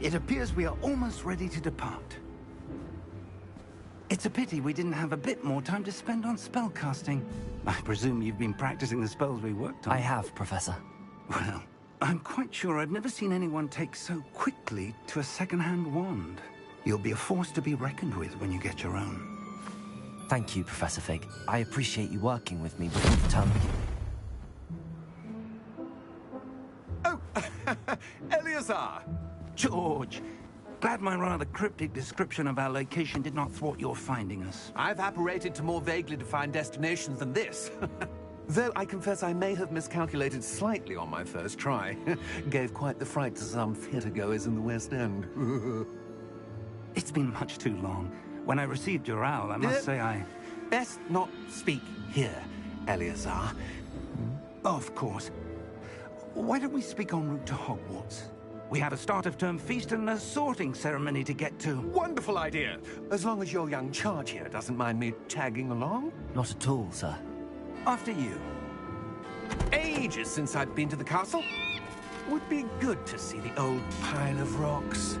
It appears we are almost ready to depart. It's a pity we didn't have a bit more time to spend on spellcasting. I presume you've been practicing the spells we worked on. I have, Professor. Well, I'm quite sure I've never seen anyone take so quickly to a second-hand wand. You'll be a force to be reckoned with when you get your own. Thank you, Professor Fig. I appreciate you working with me before the term begins. Oh, Eleazar! George! Glad my rather cryptic description of our location did not thwart your finding us. I've apparated to more vaguely defined destinations than this. Though I confess I may have miscalculated slightly on my first try. Gave quite the fright to some theatre-goers in the West End. It's been much too long. When I received your owl, I must say I... Best not speak here, Eleazar. Of course. Why don't we speak en route to Hogwarts? We have a start-of-term feast and a sorting ceremony to get to. Wonderful idea! As long as your young charge here doesn't mind me tagging along. Not at all, sir. After you. Ages since I've been to the castle. Would be good to see the old pile of rocks.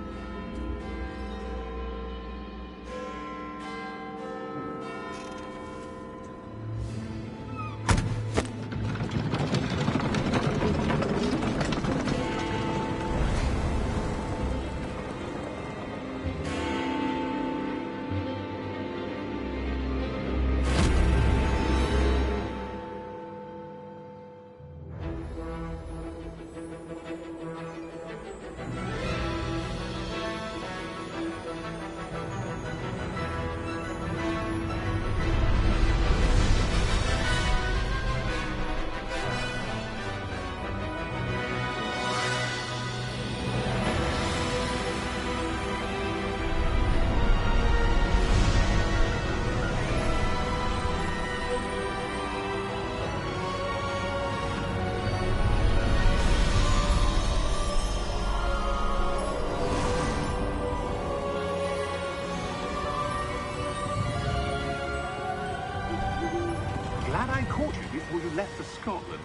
Glad I caught you before you left for Scotland.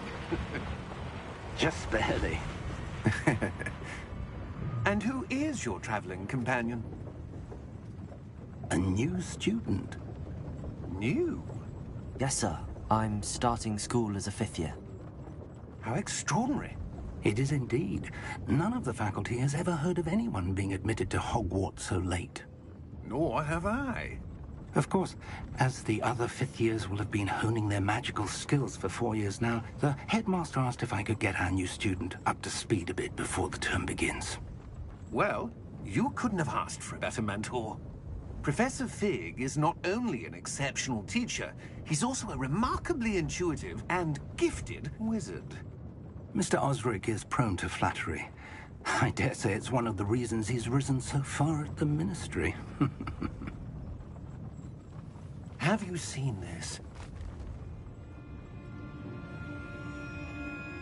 Just barely. And who is your traveling companion? A new student. New? Yes, sir. I'm starting school as a 5th year. How extraordinary. It is indeed. None of the faculty has ever heard of anyone being admitted to Hogwarts so late. Nor have I. Of course, as the other 5th years will have been honing their magical skills for 4 years now, the headmaster asked if I could get our new student up to speed a bit before the term begins. Well, you couldn't have asked for a better mentor. Professor Fig is not only an exceptional teacher, he's also a remarkably intuitive and gifted wizard. Mr. Osric is prone to flattery. I dare say it's one of the reasons he's risen so far at the Ministry. Have you seen this?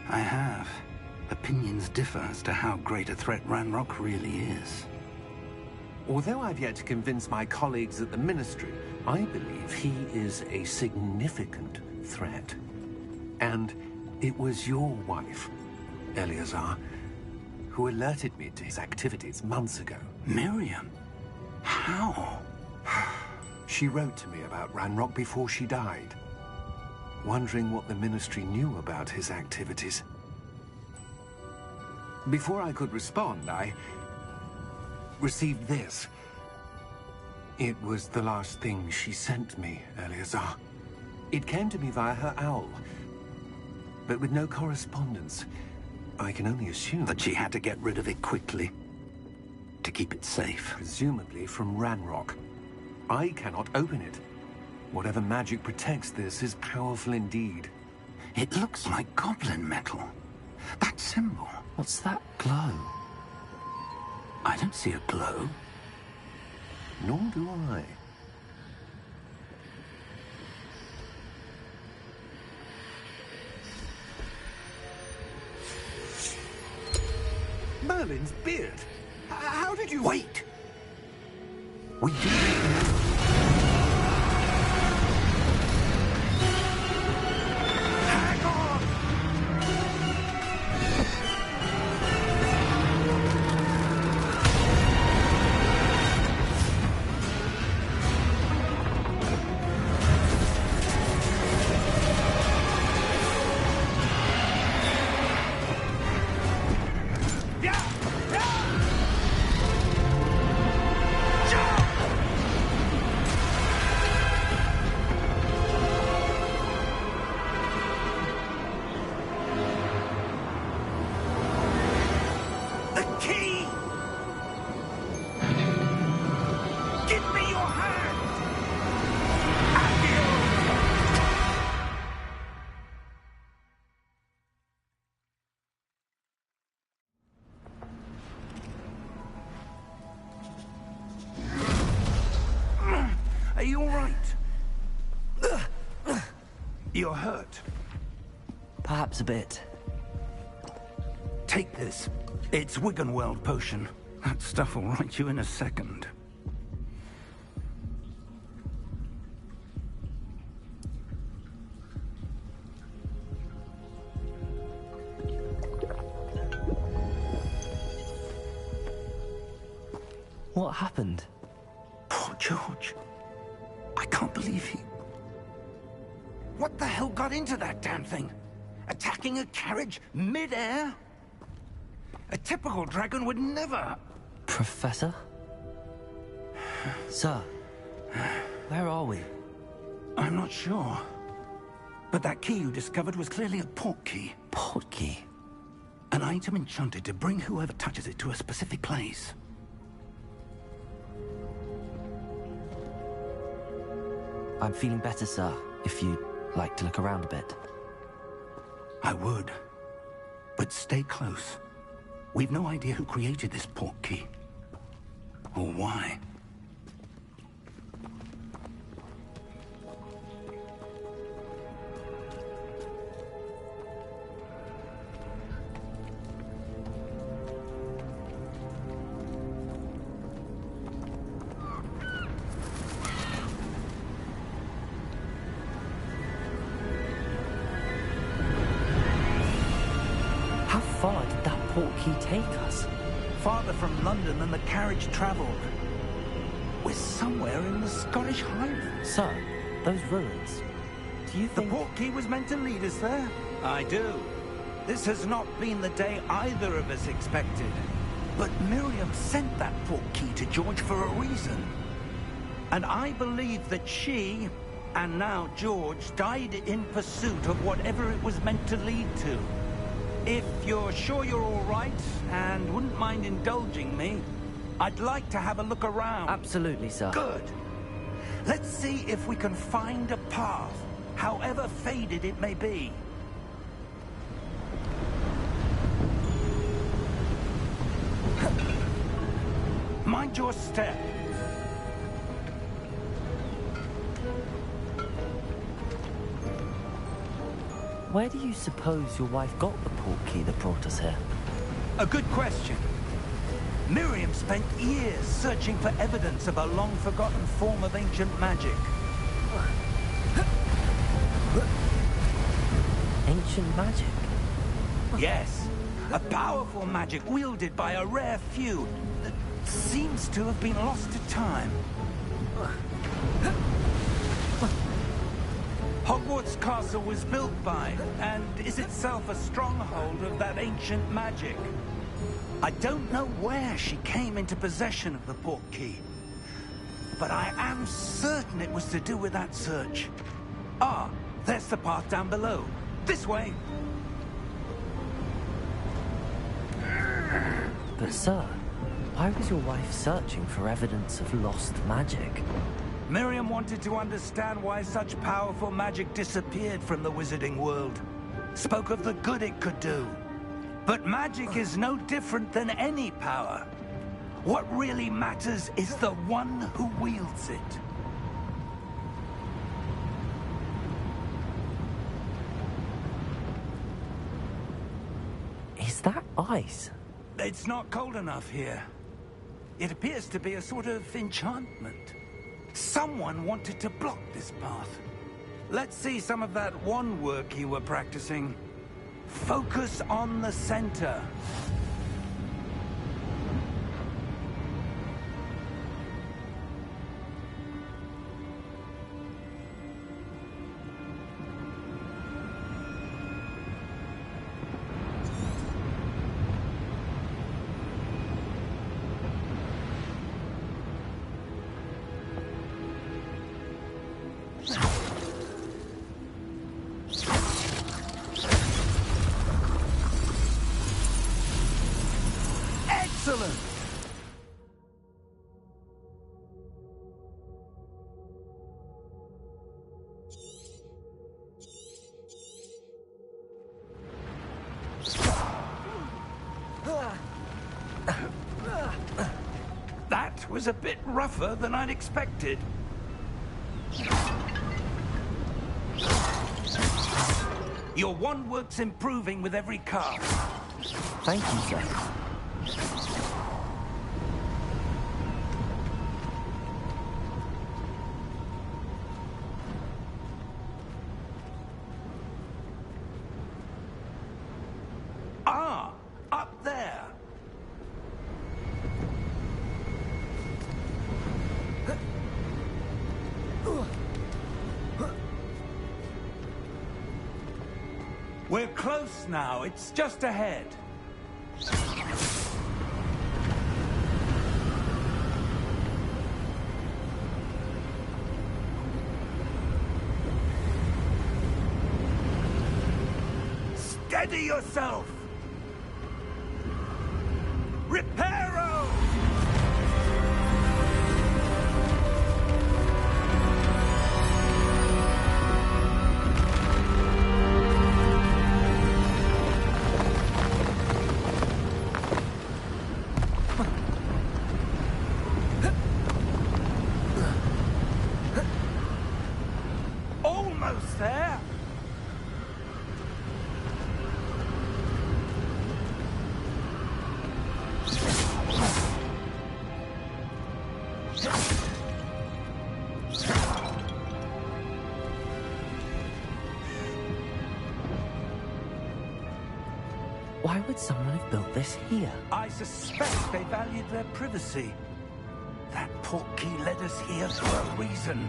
I have. Opinions differ as to how great a threat Ranrock really is. Although I've yet to convince my colleagues at the Ministry, I believe he is a significant threat. And it was your wife, Eleazar, who alerted me to his activities months ago. Miriam? How? She wrote to me about Ranrock before she died, wondering what the Ministry knew about his activities. Before I could respond, I received this. It was the last thing she sent me, Eleazar. It came to me via her owl, but with no correspondence. I can only assume That she had to get rid of it quickly, to keep it safe. presumably from Ranrock. I cannot open it. Whatever magic protects this is powerful indeed. It looks like goblin metal. That symbol. What's that glow? I don't see a glow. Nor do I. Merlin's beard. How did you... Wait! We do... Hang on! Are you all right? You're hurt. Perhaps a bit. Take this. It's Wiggenweld potion. That stuff will right you in a second. What happened? Poor George. I can't believe he... What the hell got into that damn thing? Attacking a carriage mid-air? A typical dragon would never... Professor? Sir, where are we? I'm not sure. But that key you discovered was clearly a port key. Port key? An item enchanted to bring whoever touches it to a specific place. I'm feeling better, sir, if you'd like to look around a bit. I would. But stay close. We've no idea who created this port key. Or why. How far did that port key take us? Farther from London than the carriage traveled. We're somewhere in the Scottish Highlands. Sir, those ruins. Do you The think... port key was meant to lead us there? I do. This has not been the day either of us expected. But Miriam sent that port key to George for a reason. And I believe that she, and now George, died in pursuit of whatever it was meant to lead to. If you're sure you're all right, and wouldn't mind indulging me, I'd like to have a look around. Absolutely, sir. Good. Let's see if we can find a path, however faded it may be. Mind your step. Where do you suppose your wife got the port key that brought us here? A good question. Miriam spent years searching for evidence of a long-forgotten form of ancient magic. Ancient magic? Yes, a powerful magic wielded by a rare few that seems to have been lost to time. Hogwarts Castle was built by, and is itself a stronghold of that ancient magic. I don't know where she came into possession of the port key, but I am certain it was to do with that search. Ah, there's the path down below. This way. But sir, why was your wife searching for evidence of lost magic? Miriam wanted to understand why such powerful magic disappeared from the wizarding world. Spoke of the good it could do. But magic is no different than any power. What really matters is the one who wields it. Is that ice? It's not cold enough here. It appears to be a sort of enchantment. Someone wanted to block this path. Let's see some of that wand work you were practicing. Focus on the center. Excellent! That was a bit rougher than I'd expected. Your wand work's improving with every cast. Thank you, sir. Ah, up there. We're close now. It's just ahead. Steady yourself. Reparo! Almost there. Why would someone have built this here? I suspect they valued their privacy. That portkey led us here for a reason.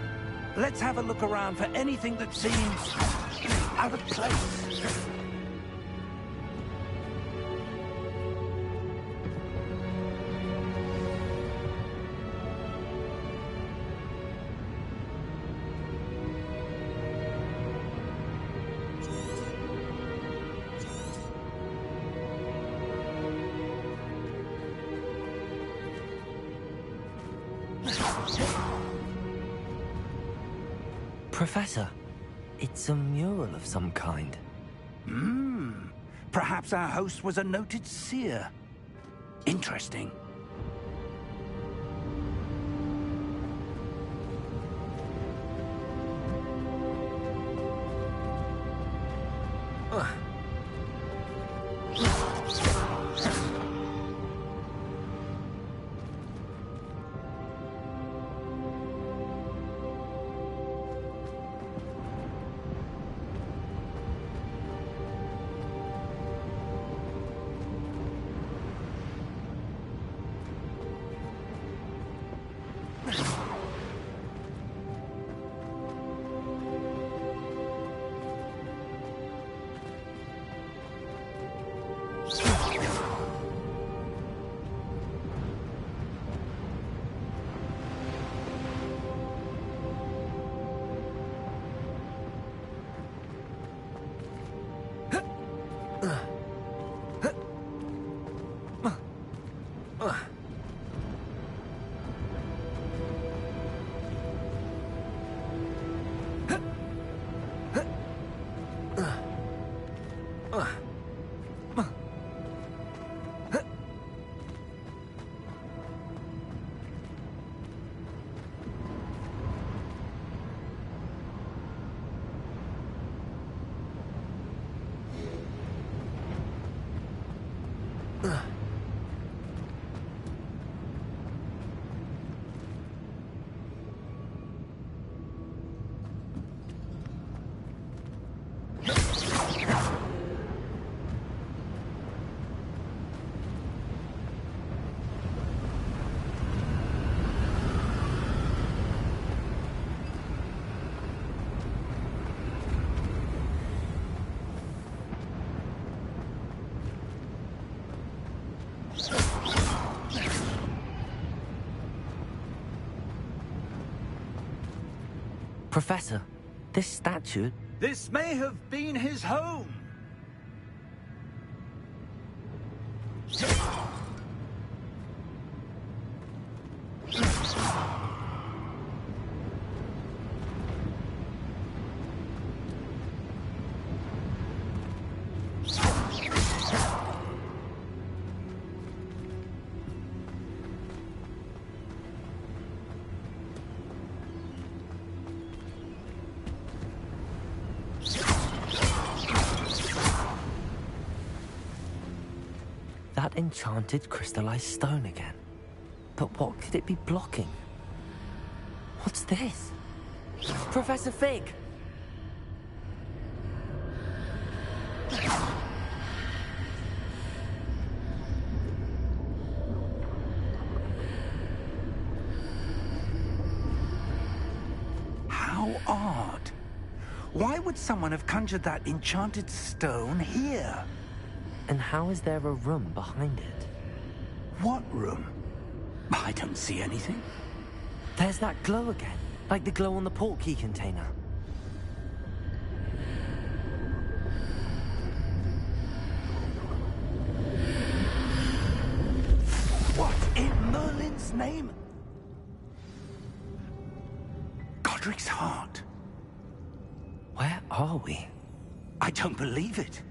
Let's have a look around for anything that seems out of place. Professor, it's a mural of some kind. Perhaps our host was a noted seer. Interesting. Professor, this statue... This may have been his home. that enchanted crystallized stone again. But what could it be blocking? What's this? Professor Fig! How odd. Why would someone have conjured that enchanted stone here? And how is there a room behind it? What room? I don't see anything. There's that glow again, like the glow on the portkey container. What in Merlin's name? Godric's heart. Where are we? I don't believe it.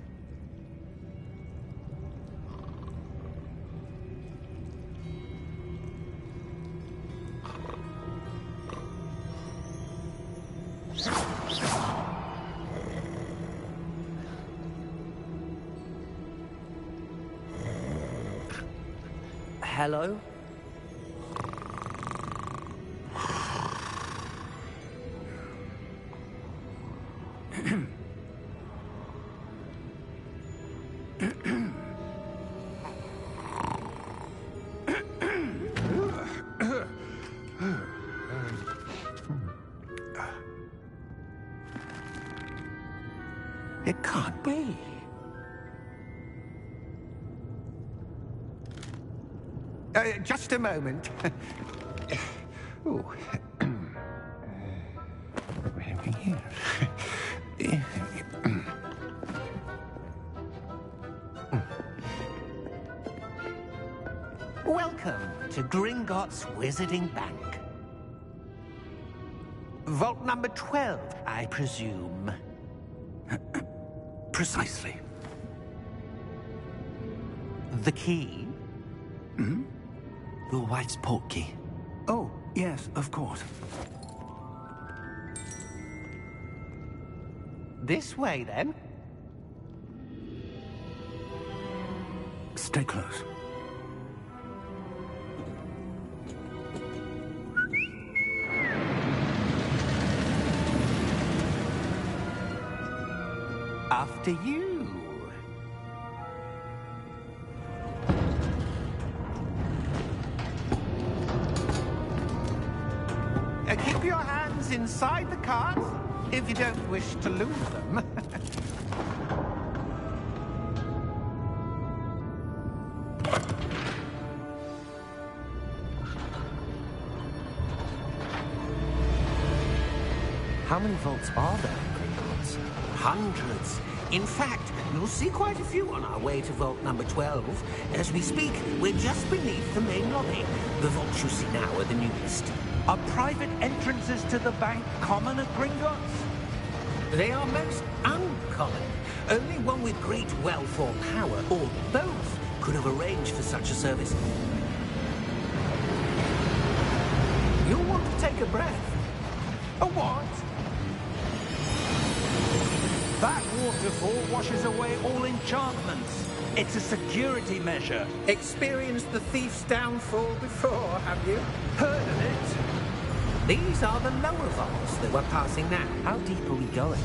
Hello? It can't be. Just a moment. Oh. Welcome to Gringotts Wizarding Bank. Vault number 12, I presume. Precisely. The key? Hmm? Your wife's portkey. Oh, yes, of course. This way, then. Stay close. After you. Keep your hands inside the cart if you don't wish to lose them. How many vaults are there in Gringotts? Hundreds. In fact, you'll see quite a few on our way to vault number 12. As we speak, we're just beneath the main lobby. The vaults you see now are the newest. Are private entrances to the bank common at Gringotts? They are most uncommon. Only one with great wealth or power, or both, could have arranged for such a service. You'll want to take a breath. A what? That waterfall washes away all enchantments. It's a security measure. Experienced the thief's downfall before, have you? Heard of it? These are the lower vaults that we're passing now. How deep are we going?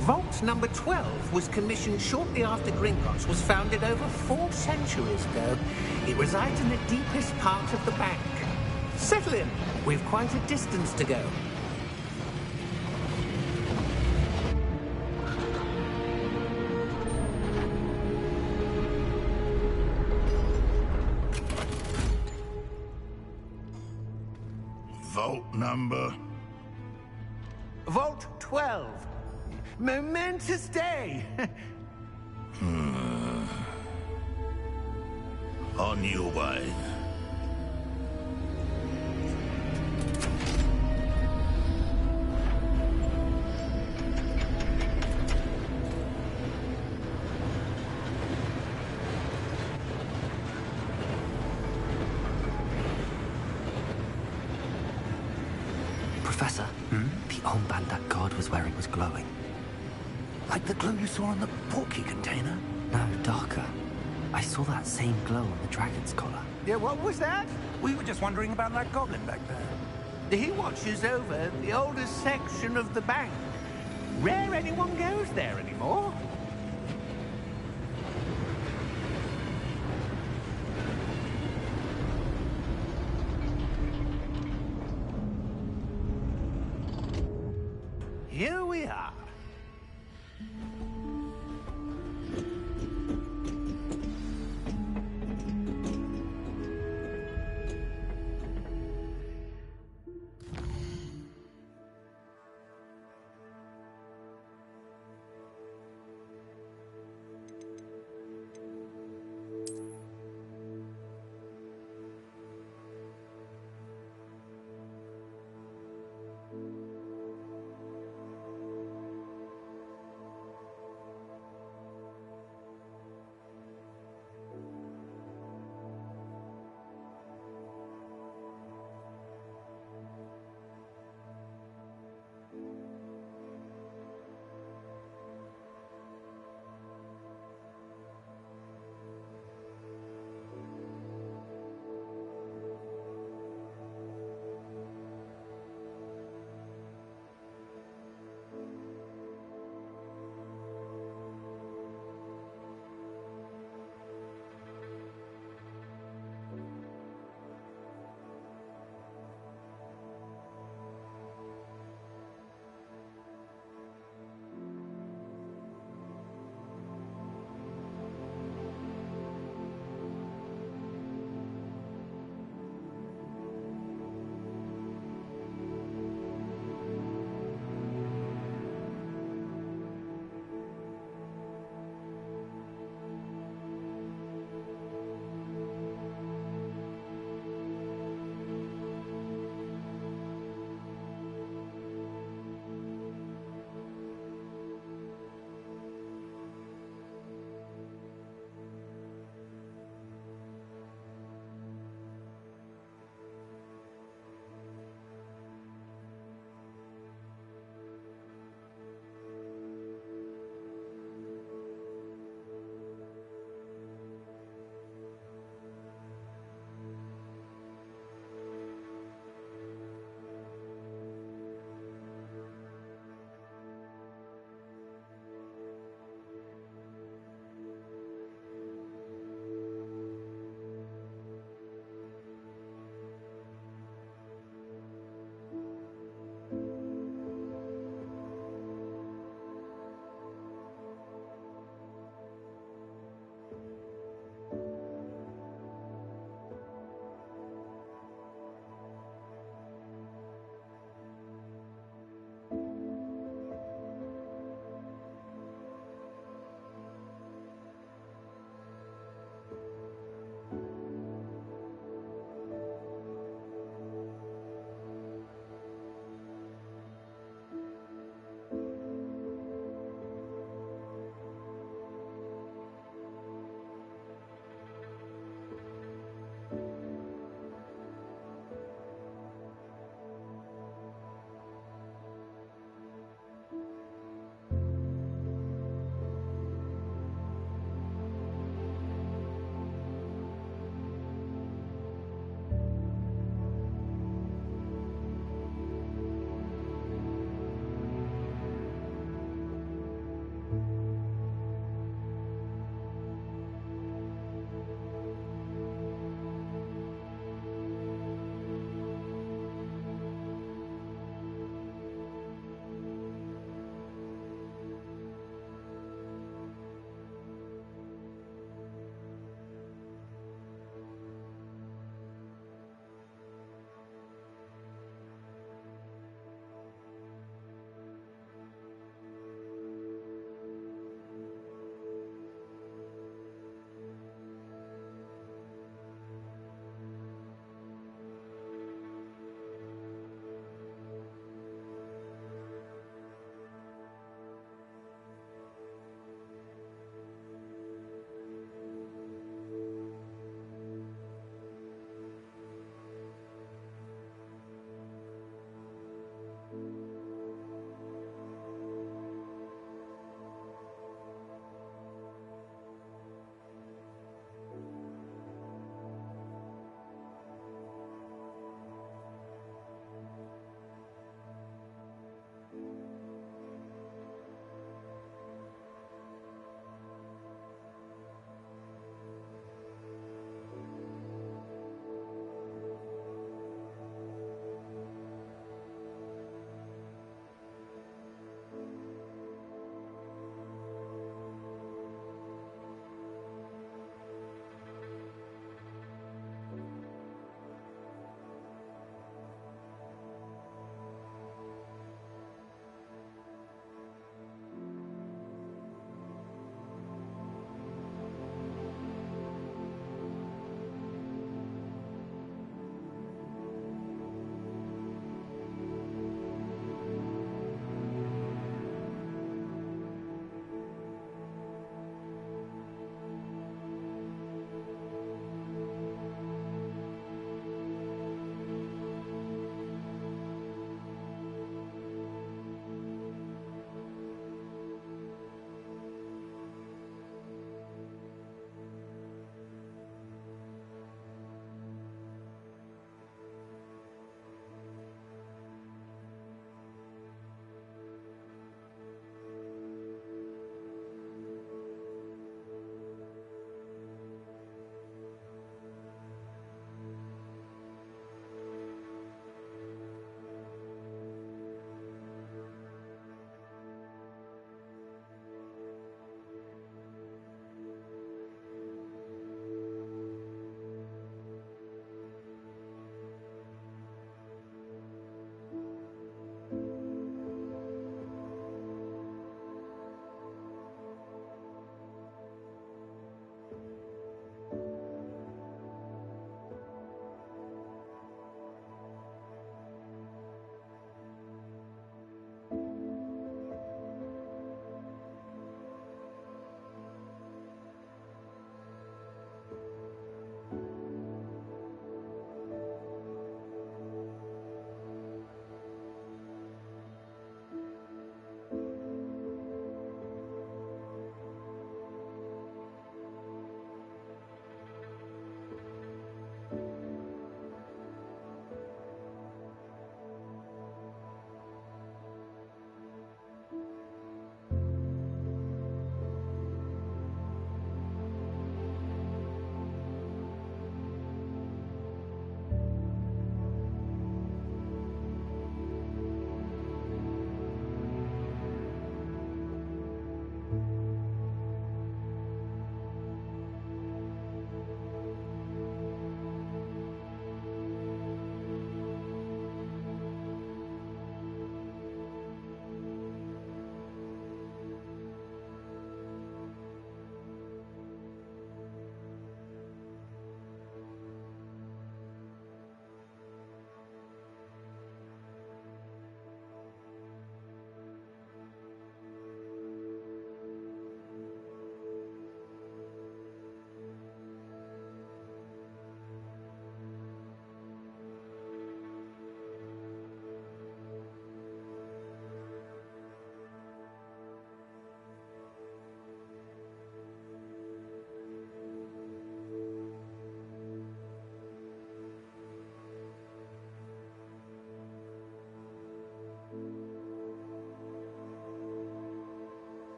Vault number 12 was commissioned shortly after Gringotts was founded over 4 centuries ago. It resides in the deepest part of the bank. Settle in. We've quite a distance to go. Vault number? Vault 12. Momentous day. On your way. Professor, the armband that guard was wearing was glowing. Like the glow you saw on the portkey container? No, darker. I saw that same glow on the dragon's collar. Yeah, what was that? We were just wondering about that goblin back there. He watches over the oldest section of the bank. Rare anyone goes there anymore. Here we are.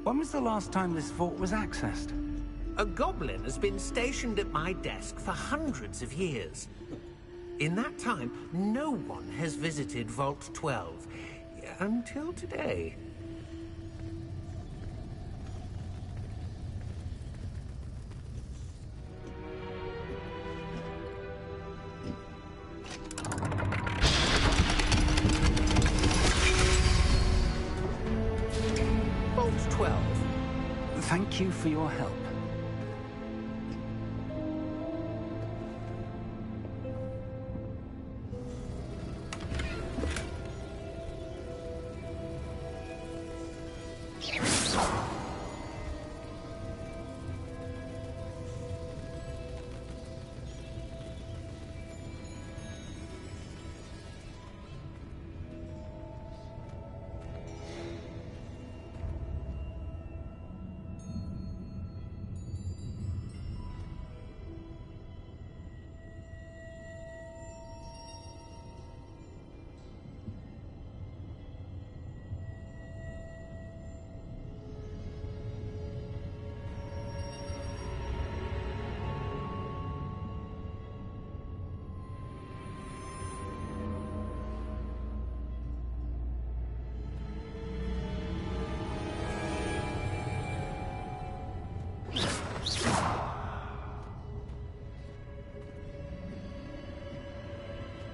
When was the last time this vault was accessed? A goblin has been stationed at my desk for hundreds of years. In that time, no one has visited Vault 12. Until today. Vault 12. Thank you for your help.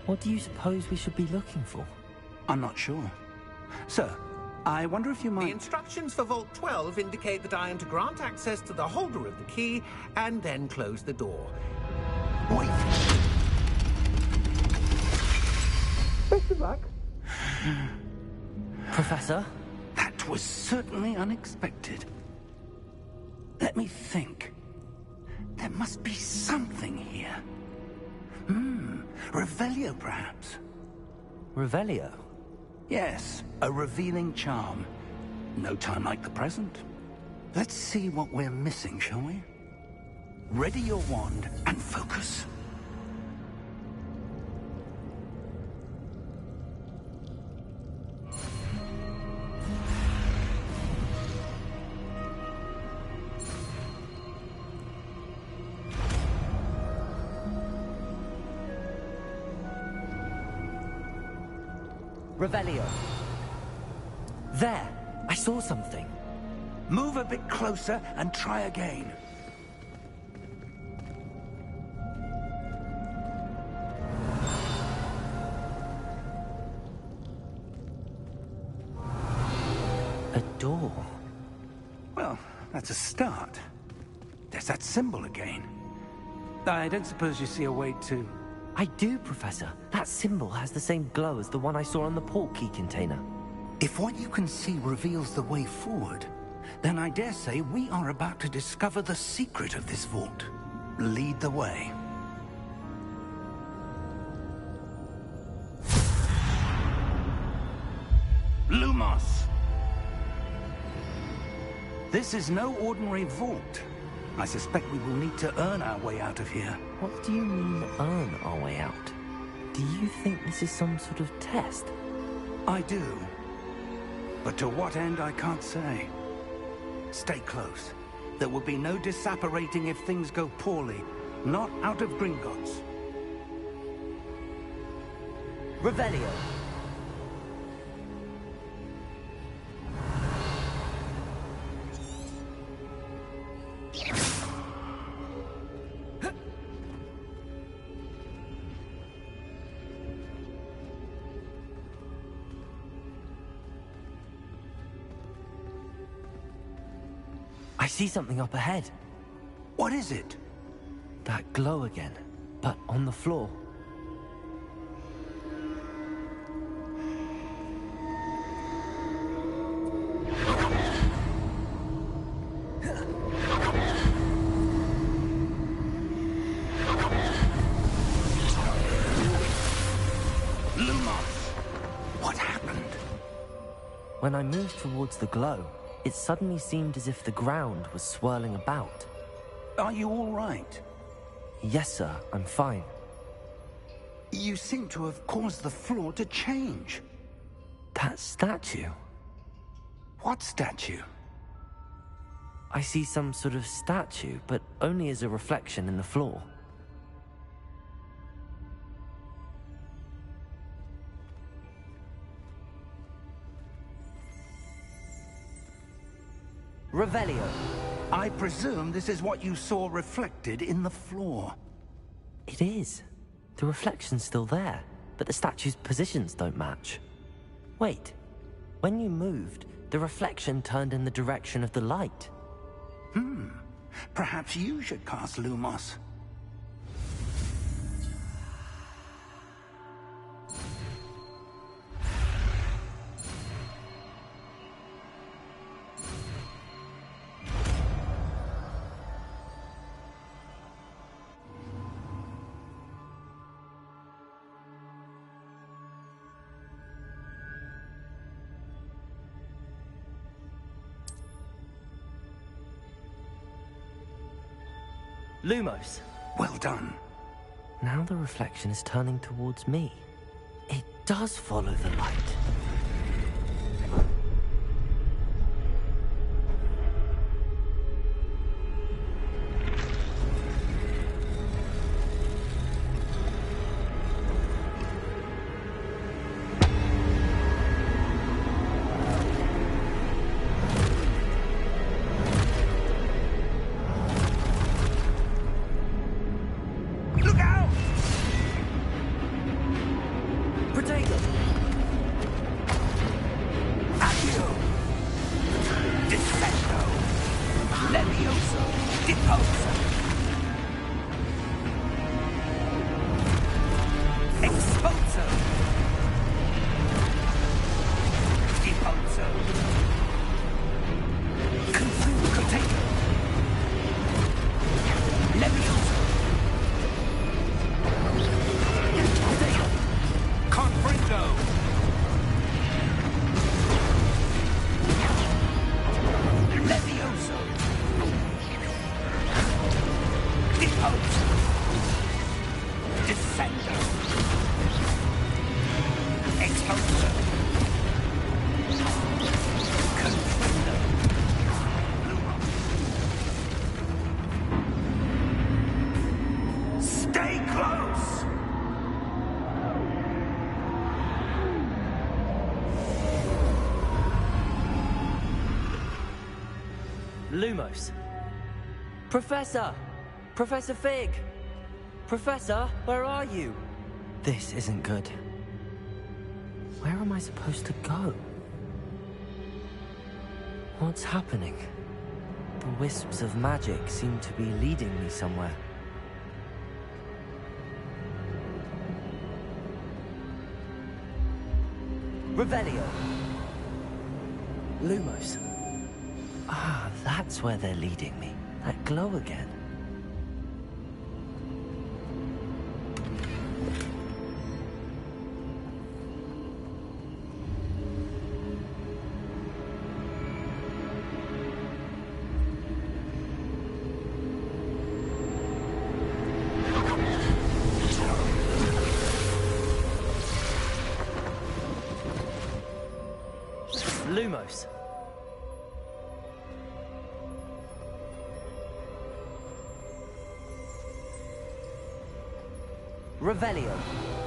What do you suppose we should be looking for? I'm not sure. Sir, I wonder if you The might... instructions for Vault 12 indicate that I am to grant access to the holder of the key and then close the door. Wait! Best of luck. Professor? That was certainly unexpected. Let me think. There must be something here. Revelio, perhaps? Revelio? Yes, a revealing charm. No time like the present. Let's see what we're missing, shall we? Ready your wand and focus. Revelio. There! I saw something. Move a bit closer and try again. A door. Well, that's a start. There's that symbol again. I don't suppose you see a way to... I do, Professor. That symbol has the same glow as the one I saw on the port key container. If what you can see reveals the way forward, then I dare say we are about to discover the secret of this vault. Lead the way. Lumos! This is no ordinary vault. I suspect we will need to earn our way out of here. What do you mean, earn our way out? Do you think this is some sort of test? I do. But to what end, I can't say. Stay close. There will be no disapparating if things go poorly. Not out of Gringotts. Revelio. I see something up ahead. What is it? That glow again, but on the floor. Lumos! What happened? When I moved towards the glow, it suddenly seemed as if the ground was swirling about. Are you all right? Yes, sir, I'm fine. You seem to have caused the floor to change. That statue? What statue? I see some sort of statue, but only as a reflection in the floor. Revelio. I presume this is what you saw reflected in the floor. It is. The reflection's still there, but the statue's positions don't match. Wait. When you moved, the reflection turned in the direction of the light. Perhaps you should cast Lumos. Lumos. Well done. Now the reflection is turning towards me. It does follow the light. Lumos. Professor! Professor Fig! Professor, where are you? This isn't good. Where am I supposed to go? What's happening? The wisps of magic seem to be leading me somewhere. Revelio. Lumos. Ah, that's where they're leading me. That glow again. Lumos. Revelio.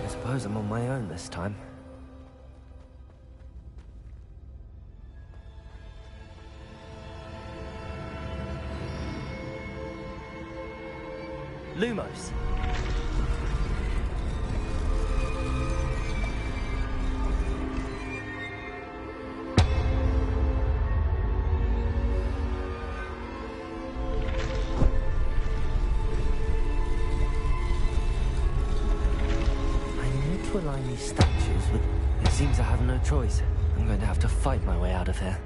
I suppose I'm on my own this time. Lumos. Align these statues, but it seems I have no choice. I'm going to have to fight my way out of here.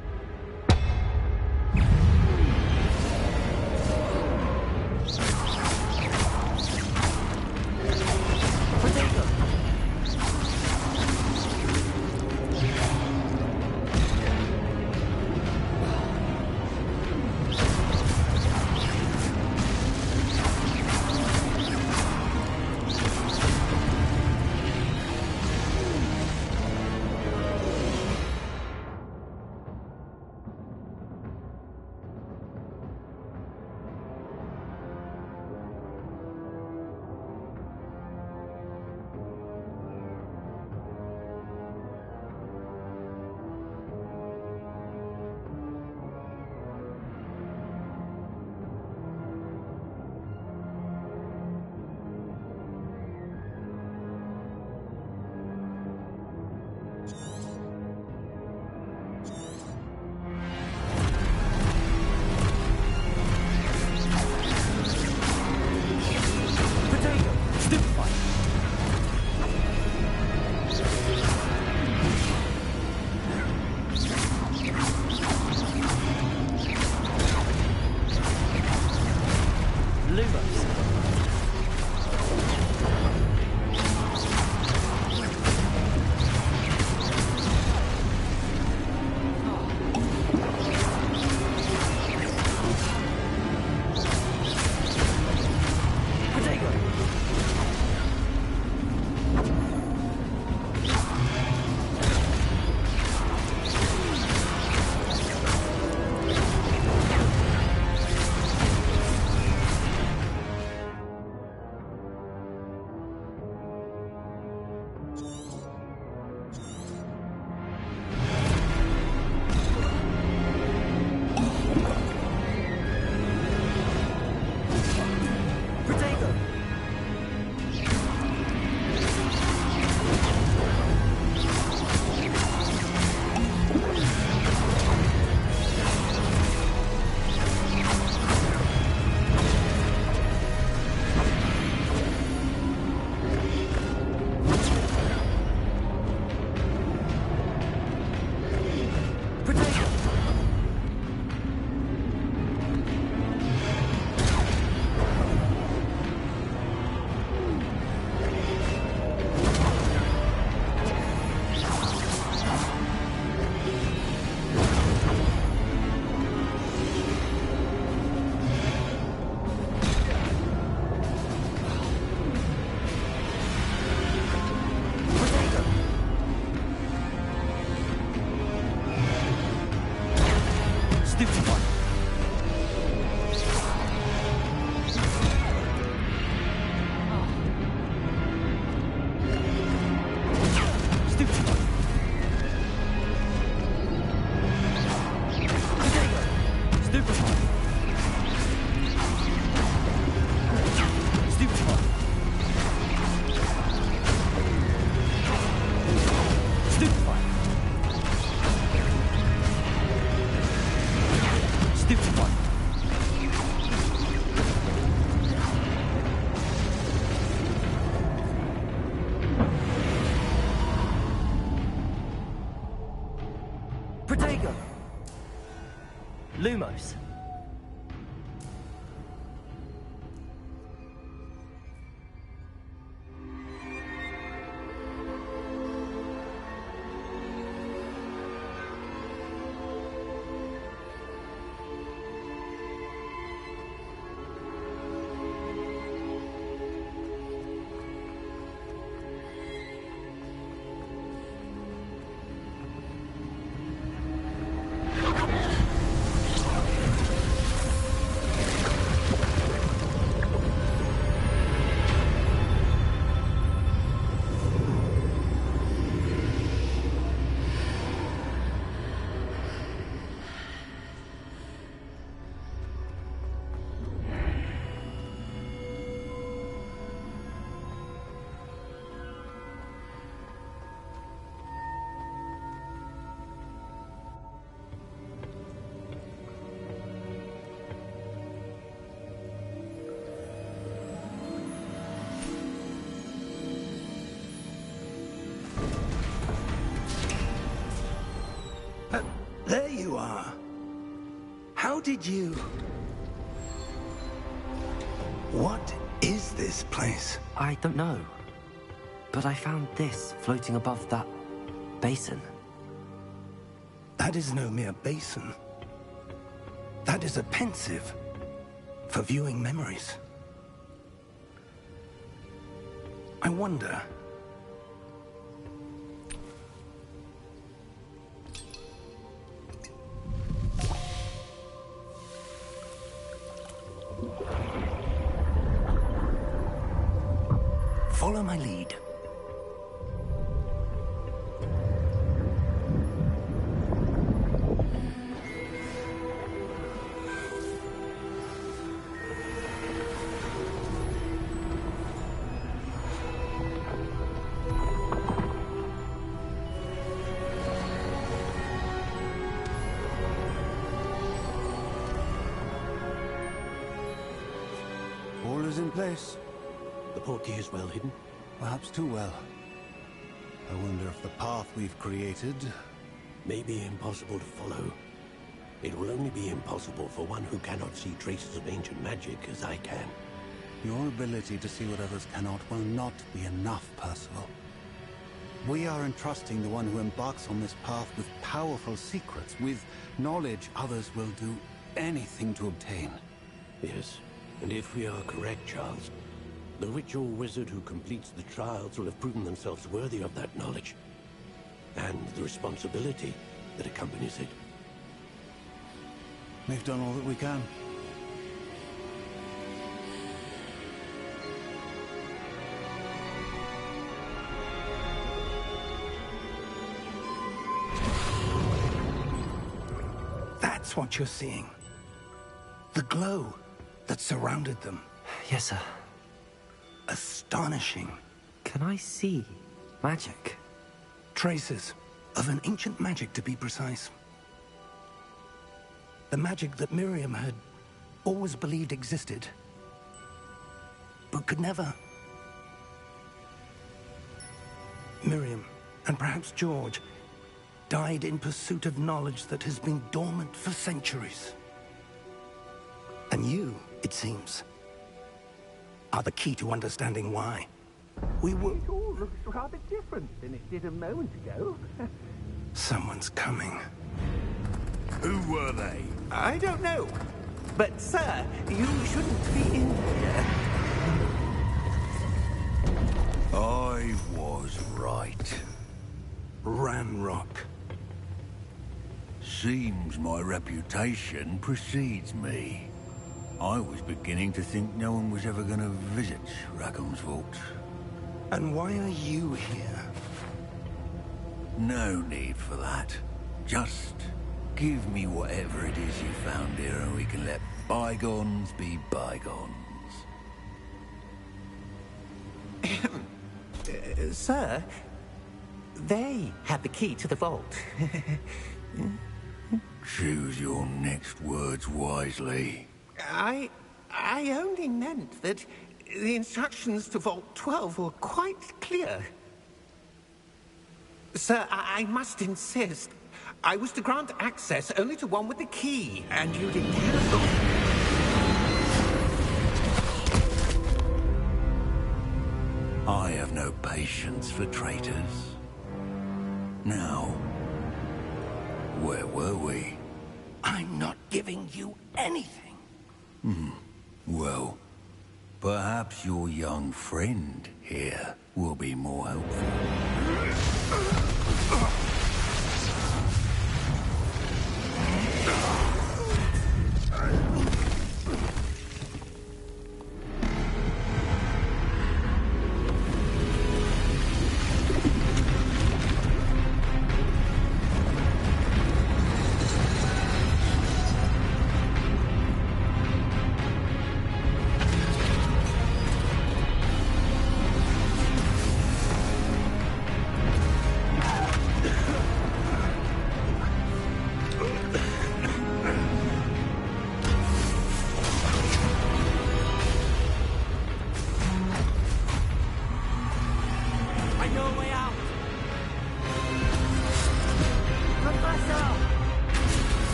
Lumos. Lumos. There you are. How did you... What is this place? I don't know. But I found this floating above that basin. That is no mere basin. That is a pensive for viewing memories. I wonder... Follow my lead. All is in place. The portkey is well hidden. Perhaps too well. I wonder if the path we've created may be impossible to follow. It will only be impossible for one who cannot see traces of ancient magic as I can. Your ability to see what others cannot will not be enough, Percival. We are entrusting the one who embarks on this path with powerful secrets, with knowledge others will do anything to obtain. Yes, and if we are correct, Charles, the ritual wizard who completes the trials will have proven themselves worthy of that knowledge, and the responsibility that accompanies it. We've done all that we can. That's what you're seeing. The glow that surrounded them. Yes, sir. Astonishing. Can I see magic? Traces of an ancient magic, to be precise. The magic that Miriam had always believed existed, but could never. Miriam, and perhaps George, died in pursuit of knowledge that has been dormant for centuries. And you, it seems, are the key to understanding why. We will... It all looks rather different than it did a moment ago. Someone's coming. Who were they? I don't know. But, sir, you shouldn't be in here. I was right. Ranrock. Seems my reputation precedes me. I was beginning to think no one was ever going to visit Rackham's vault. And why are you here? No need for that. Just give me whatever it is you found here and we can let bygones be bygones. Sir, they have the key to the vault. Choose your next words wisely. I only meant that the instructions to Vault 12 were quite clear. Sir, I must insist. I was to grant access only to one with the key, and you didn't cancel. I have no patience for traitors. Now, where were we? I'm not giving you anything. Well, perhaps your young friend here will be more helpful.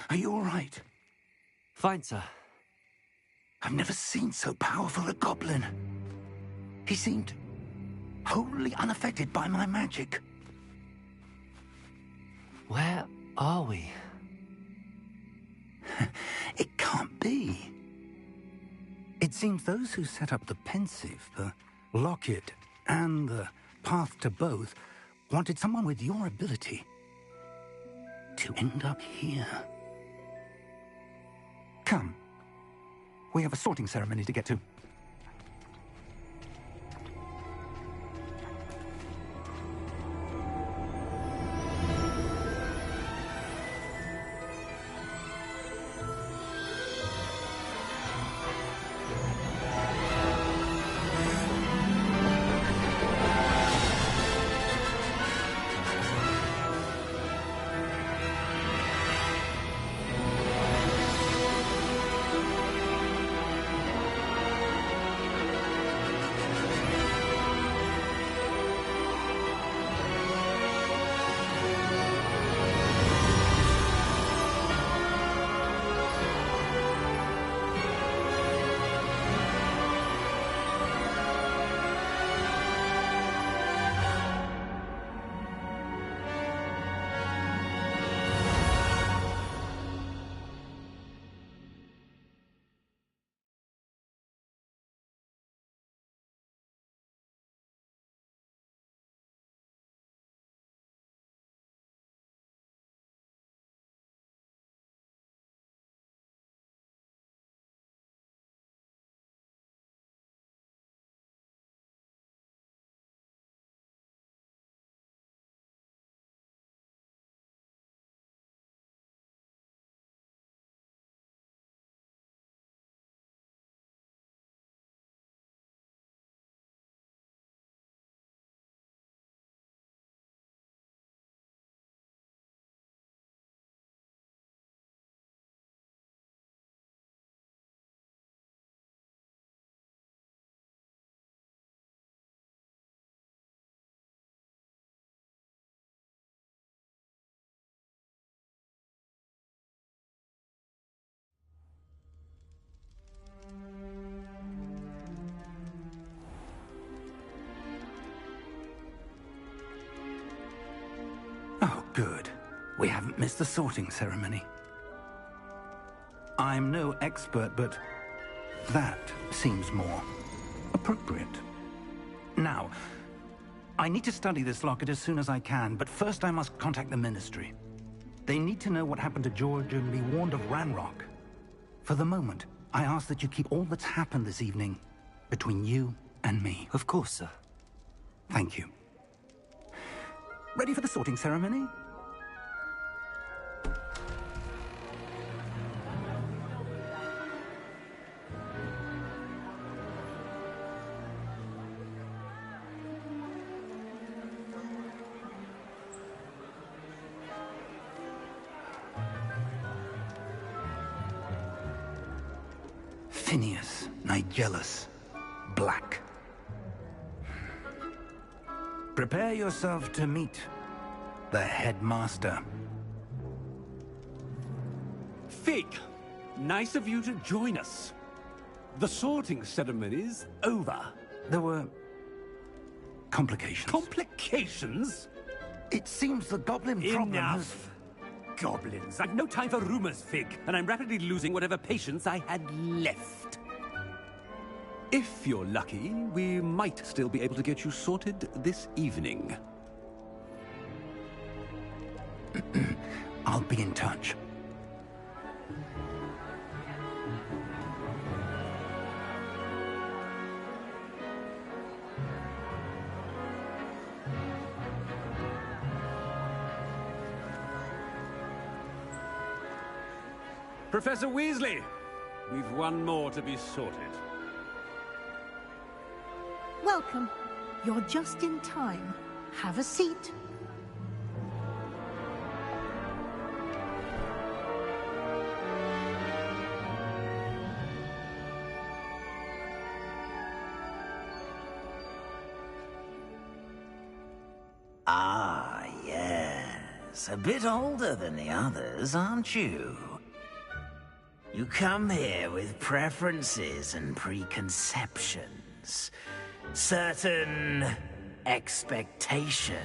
Are you all right? Fine, sir. I've never seen so powerful a goblin. He seemed wholly unaffected by my magic. Where are we? It can't be. It seems those who set up the pensive, the locket, and the path to both wanted someone with your ability to end up here. Come. We have a sorting ceremony to get to. We haven't missed the sorting ceremony. I'm no expert, but that seems more appropriate. Now, I need to study this locket as soon as I can, but first I must contact the Ministry. They need to know what happened to George and be warned of Ranrock. For the moment, I ask that you keep all that's happened this evening between you and me. Of course, sir. Thank you. Ready for the sorting ceremony? Phineas Nigellus Black. Prepare yourself to meet the headmaster. Fig, nice of you to join us. The sorting ceremony's over. There were complications. Complications? It seems the goblin problem has... Enough. Goblins. I've no time for rumors, Fig, and I'm rapidly losing whatever patience I had left. If you're lucky, we might still be able to get you sorted this evening. I'll be in touch. Professor Weasley, we've one more to be sorted. Welcome. You're just in time. Have a seat. Ah, yes. A bit older than the others, aren't you? You come here with preferences and preconceptions. Certain expectations.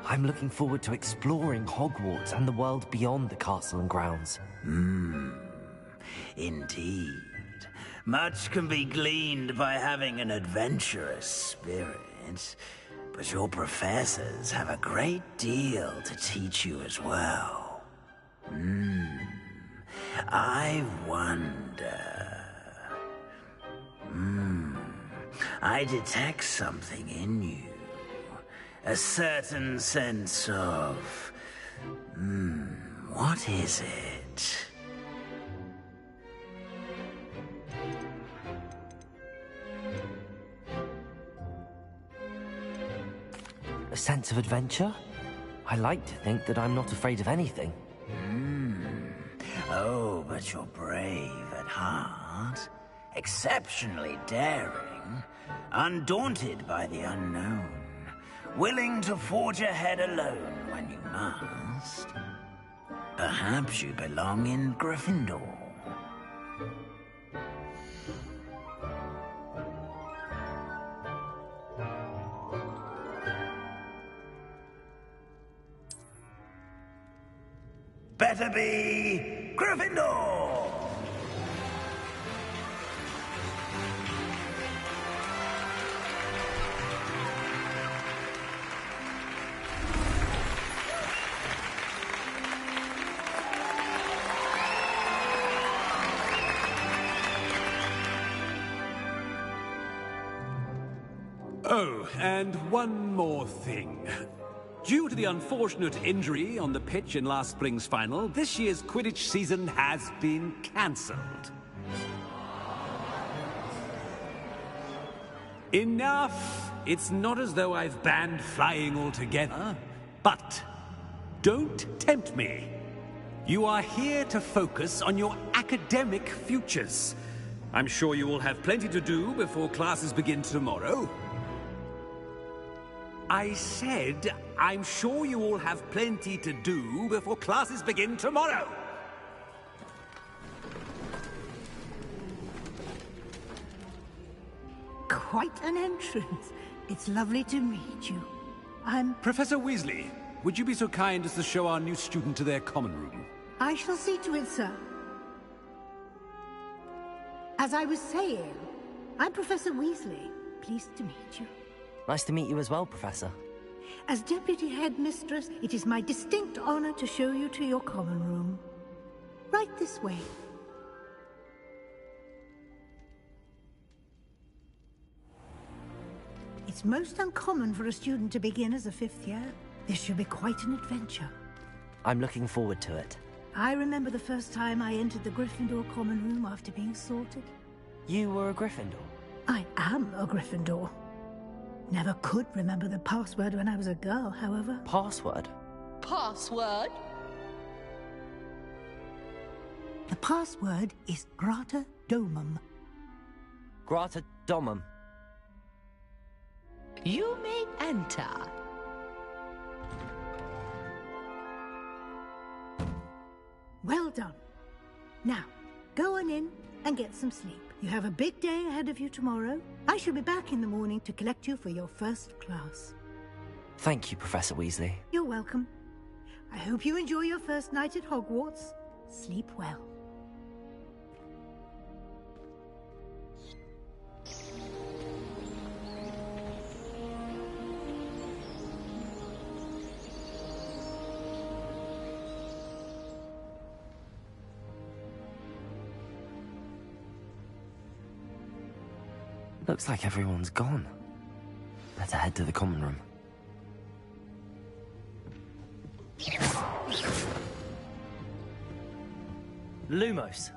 I'm looking forward to exploring Hogwarts and the world beyond the castle and grounds. Indeed. Much can be gleaned by having an adventurous spirit, but your professors have a great deal to teach you as well. I wonder... I detect something in you. A certain sense of... what is it? A sense of adventure? I like to think that I'm not afraid of anything. Oh, but you're brave at heart. Exceptionally daring. Undaunted by the unknown. Willing to forge ahead alone when you must. Perhaps you belong in Gryffindor. Better be Gryffindor! Oh, and one more thing. Due to the unfortunate injury on the pitch in last spring's final, this year's Quidditch season has been cancelled. Enough! It's not as though I've banned flying altogether, but don't tempt me. You are here to focus on your academic futures. I'm sure you will have plenty to do before classes begin tomorrow. I said, I'm sure you all have plenty to do before classes begin tomorrow. quite an entrance. It's lovely to meet you. I'm... Professor Weasley, would you be so kind as to show our new student to their common room? I shall see to it, sir. As I was saying, I'm Professor Weasley. Pleased to meet you. Nice to meet you as well, Professor. As Deputy Headmistress, it is my distinct honor to show you to your common room. Right this way. It's most uncommon for a student to begin as a 5th year. This should be quite an adventure. I'm looking forward to it. I remember the first time I entered the Gryffindor common room after being sorted. You were a Gryffindor? I am a Gryffindor. Never could remember the password when I was a girl, however. Password? Password? The password is Grata Domum. Grata Domum. You may enter. Well done. Now, go on in and get some sleep. You have a big day ahead of you tomorrow. I shall be back in the morning to collect you for your first class. Thank you, Professor Weasley. You're welcome. I hope you enjoy your first night at Hogwarts. Sleep well. Looks like everyone's gone. Better head to the common room. Lumos.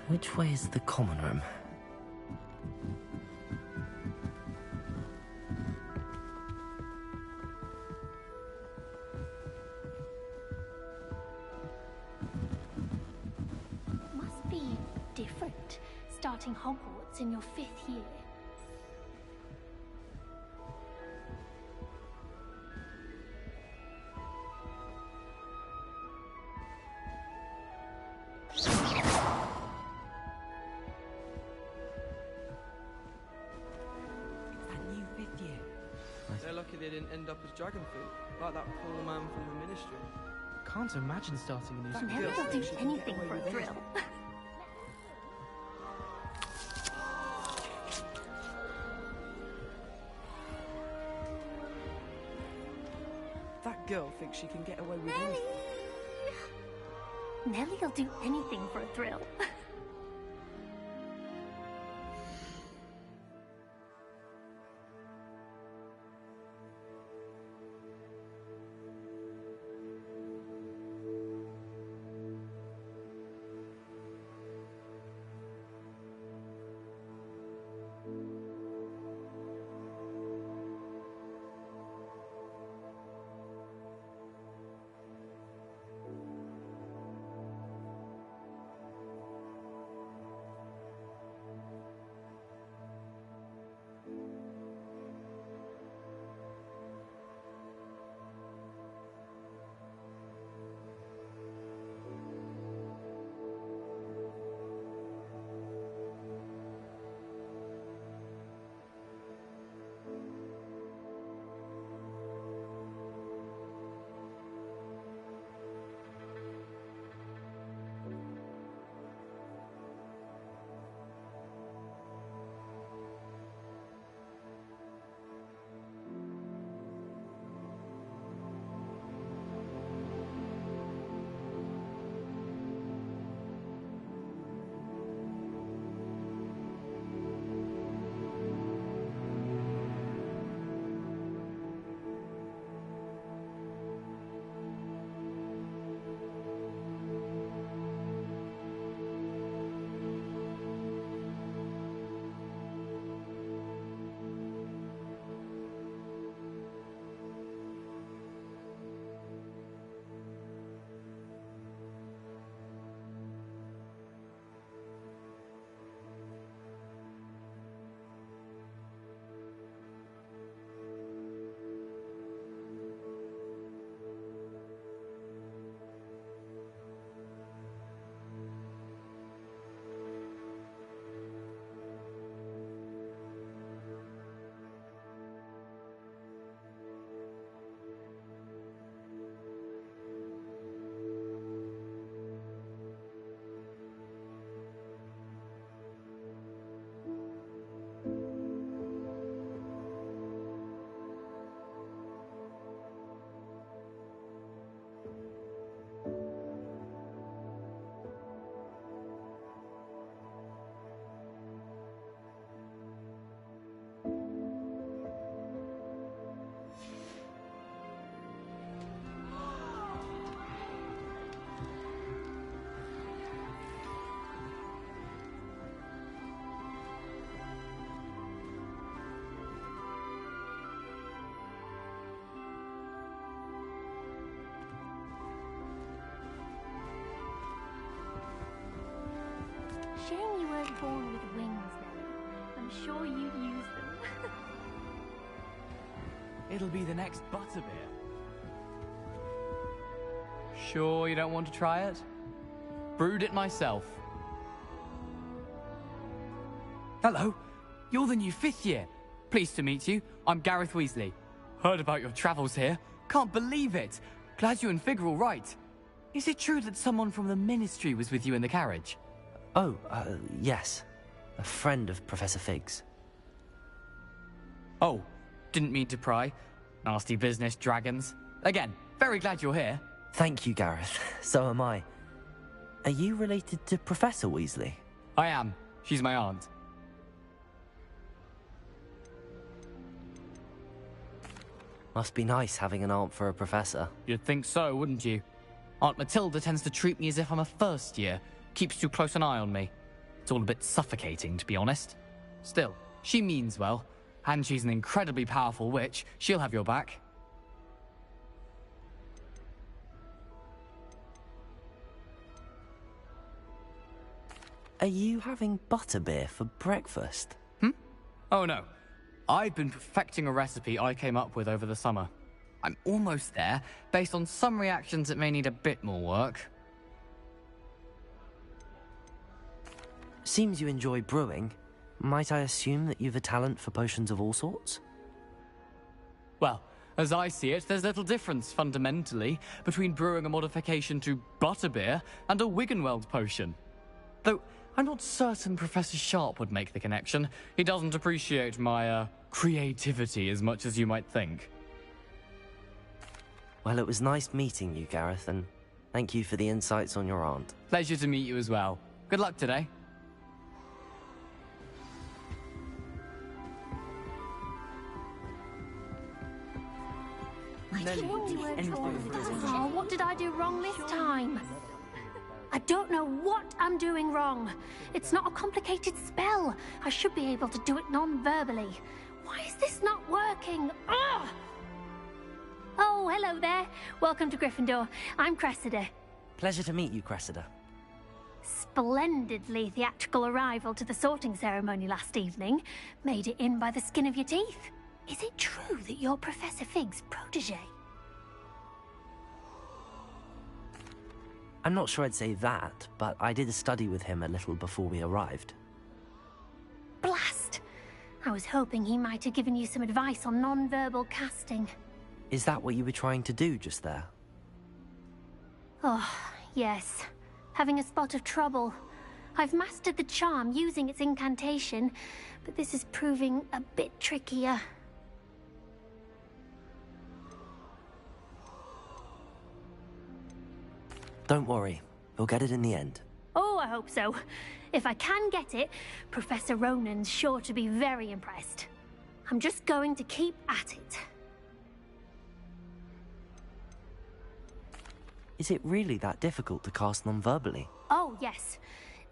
Which way is the common room? Must be different, starting Hogwarts in your 5th year. They're lucky they didn't end up as Dragonfleet, like that poor man from the Ministry. Can't imagine starting a new school. They'll do anything for a thrill. That girl thinks she can get away with Nellie! anything. Nellie'll do anything for a thrill. Shame you weren't born with wings, Nelly. I'm sure you'd use them. It'll be the next butterbeer. Sure you don't want to try it? Brewed it myself. Hello, you're the new 5th year. Pleased to meet you. I'm Gareth Weasley. Heard about your travels here. Can't believe it. Glad you and Fig are all right. Is it true that someone from the Ministry was with you in the carriage? Oh, yes. A friend of Professor Fig's. Oh, didn't mean to pry. Nasty business, dragons. Again, very glad you're here. Thank you, Gareth. So am I. Are you related to Professor Weasley? I am. She's my aunt. Must be nice having an aunt for a professor. You'd think so, wouldn't you? Aunt Matilda tends to treat me as if I'm a first year. Keeps too close an eye on me. It's all a bit suffocating, to be honest. Still, she means well. And she's an incredibly powerful witch. She'll have your back. Are you having butterbeer for breakfast? Oh no. I've been perfecting a recipe I came up with over the summer. I'm almost there, based on some reactions that may need a bit more work. Seems you enjoy brewing. Might I assume that you've a talent for potions of all sorts? Well, as I see it, there's little difference, fundamentally, between brewing a modification to butterbeer and a Wiggenweld potion. Though, I'm not certain Professor Sharp would make the connection. He doesn't appreciate my, creativity as much as you might think. Well, it was nice meeting you, Gareth, and thank you for the insights on your aunt. Pleasure to meet you as well. Good luck today. Oh, what did I do wrong this time? I don't know what I'm doing wrong. It's not a complicated spell. I should be able to do it non-verbally. Why is this not working? Ugh! Oh, hello there. Welcome to Gryffindor. I'm Cressida. Pleasure to meet you, Cressida. Splendidly theatrical arrival to the sorting ceremony last evening. Made it in by the skin of your teeth. Is it true that you're Professor Fig's protege? I'm not sure I'd say that, but I did study with him a little before we arrived. Blast! I was hoping he might have given you some advice on non-verbal casting. Is that what you were trying to do just there? Oh, yes. Having a spot of trouble. I've mastered the charm using its incantation, but this is proving a bit trickier. Don't worry, you'll get it in the end. Oh, I hope so. If I can get it, Professor Ronan's sure to be very impressed. I'm just going to keep at it. Is it really that difficult to cast non-verbally? Oh, yes.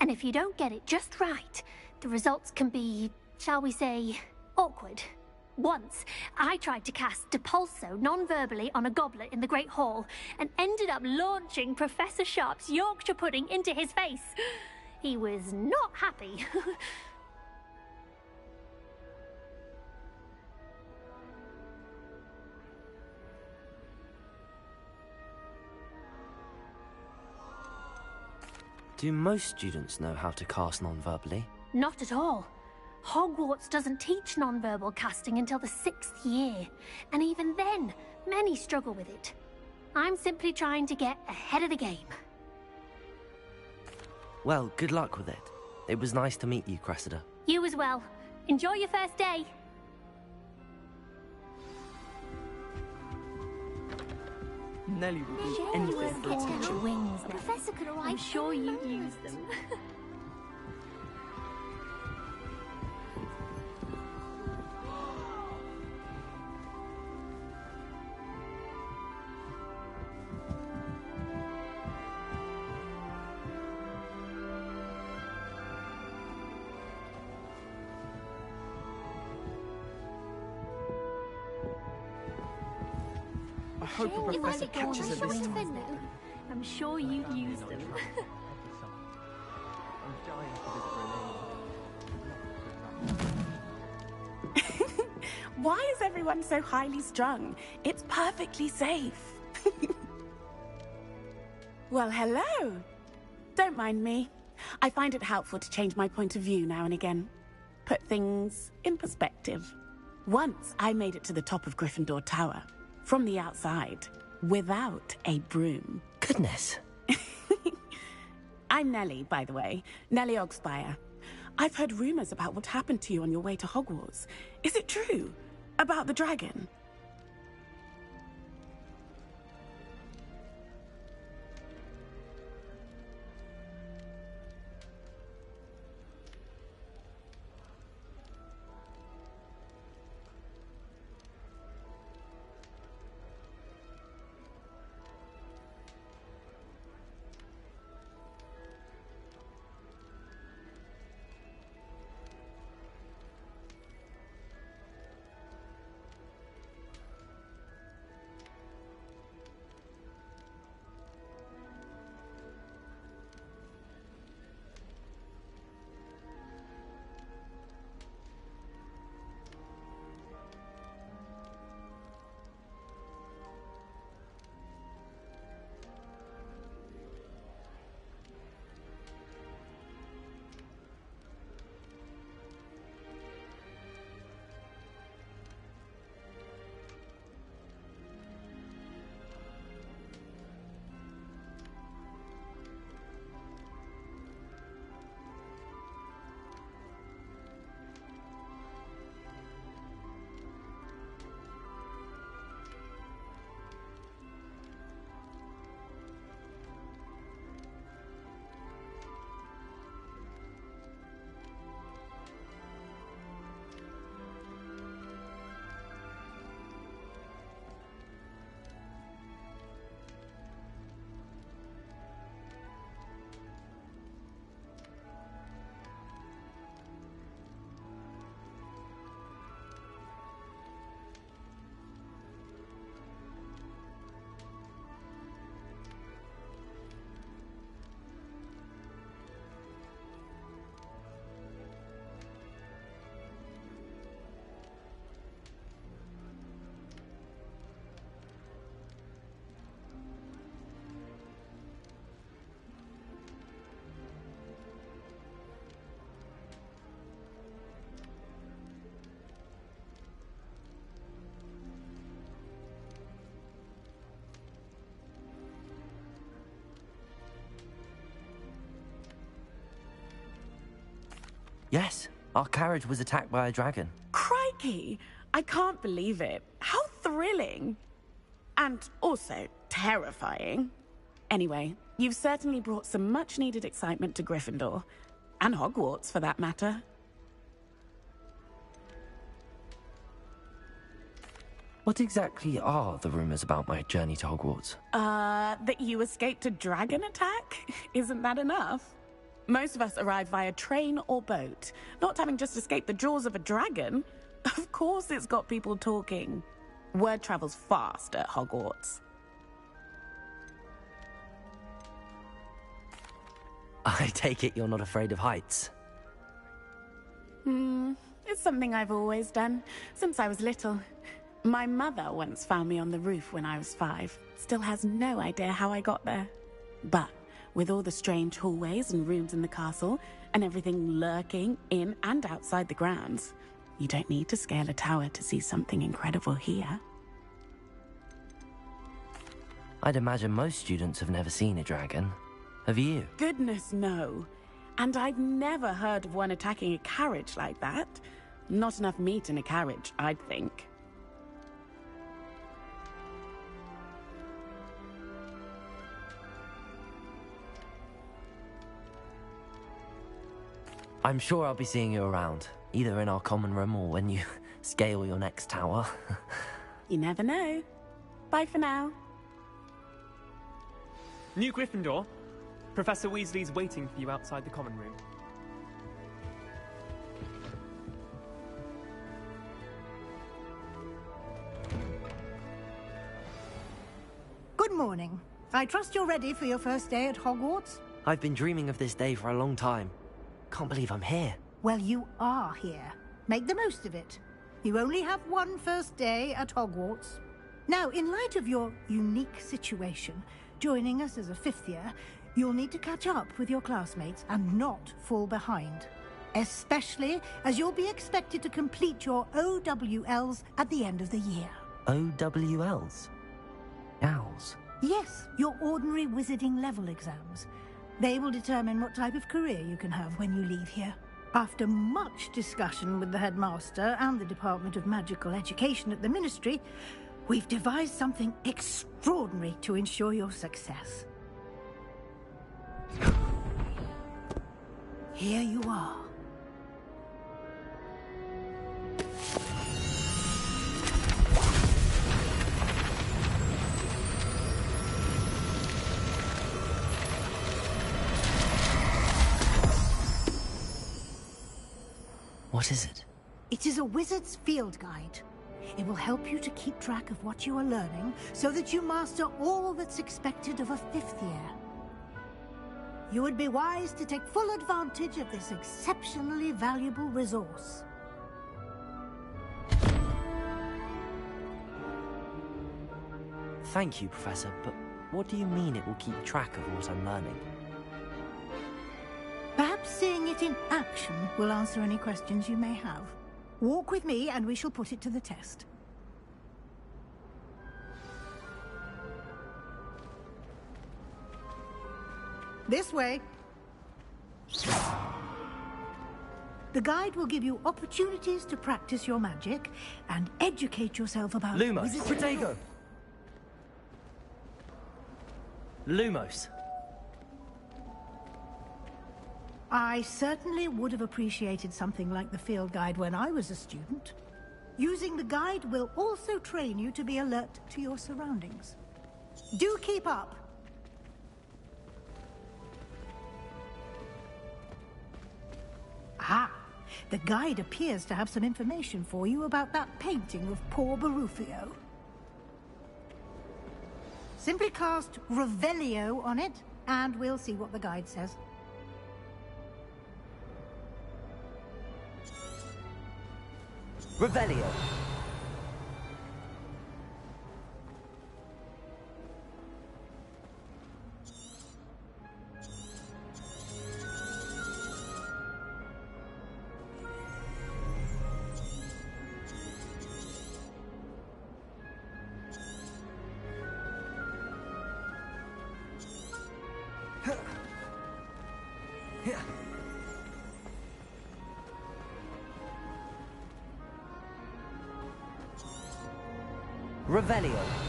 And if you don't get it just right, the results can be, shall we say, awkward. Once, I tried to cast Depulso non-verbally on a goblet in the Great Hall and ended up launching Professor Sharp's Yorkshire pudding into his face. He was not happy. Do most students know how to cast non-verbally? Not at all. Hogwarts doesn't teach non-verbal casting until the 6th year, and even then, many struggle with it. I'm simply trying to get ahead of the game. Well, good luck with it. It was nice to meet you, Cressida. You as well. Enjoy your first day. Nelly would do anything for a teacher. Wings, Professor could arrive. I'm sure you'd use them. I hope a professor catches it this time. I'm sure you'd use them. I'm dying to visit Romania. Why is everyone so highly strung? It's perfectly safe. Well, hello. Don't mind me. I find it helpful to change my point of view now and again. Put things in perspective. Once I made it to the top of Gryffindor Tower, from the outside, without a broom. Goodness. I'm Nellie, by the way. Nellie Ogspire. I've heard rumors about what happened to you on your way to Hogwarts. Is it true? About the dragon? Yes, our carriage was attacked by a dragon. Crikey! I can't believe it. How thrilling! And also terrifying. Anyway, you've certainly brought some much-needed excitement to Gryffindor. And Hogwarts, for that matter. What exactly are the rumors about my journey to Hogwarts? That you escaped a dragon attack? Isn't that enough? Most of us arrive via train or boat, not having just escaped the jaws of a dragon. Of course it's got people talking. Word travels fast at Hogwarts. I take it you're not afraid of heights? It's something I've always done, since I was little. My mother once found me on the roof when I was 5. Still has no idea how I got there. But with all the strange hallways and rooms in the castle, and everything lurking in and outside the grounds, you don't need to scale a tower to see something incredible here. I'd imagine most students have never seen a dragon. Have you? Goodness, no. And I've never heard of one attacking a carriage like that. Not enough meat in a carriage, I'd think. I'm sure I'll be seeing you around, either in our common room or when you scale your next tower. You never know. Bye for now. New Gryffindor. Professor Weasley's waiting for you outside the common room. Good morning. I trust you're ready for your first day at Hogwarts. I've been dreaming of this day for a long time. Can't believe I'm here. Well, you are here. Make the most of it. You only have one first day at Hogwarts. Now, in light of your unique situation, joining us as a fifth year, you'll need to catch up with your classmates and not fall behind. Especially as you'll be expected to complete your OWLs at the end of the year. OWLs? Owls? Yes, your ordinary wizarding level exams. They will determine what type of career you can have when you leave here. After much discussion with the headmaster and the Department of Magical Education at the Ministry, we've devised something extraordinary to ensure your success. Here you are. What is it? It is a wizard's field guide. It will help you to keep track of what you are learning so that you master all that's expected of a fifth year. You would be wise to take full advantage of this exceptionally valuable resource. Thank you, Professor, but what do you mean it will keep track of what I'm learning? Perhaps seeing it in action will answer any questions you may have. Walk with me and we shall put it to the test. This way. The guide will give you opportunities to practice your magic and educate yourself about Lumos, Protego! Lumos. I certainly would have appreciated something like the field guide when I was a student. Using the guide will also train you to be alert to your surroundings. Do keep up! Ah, the guide appears to have some information for you about that painting of poor Barufio. Simply cast Revelio on it, and we'll see what the guide says. Revelio. Revelio.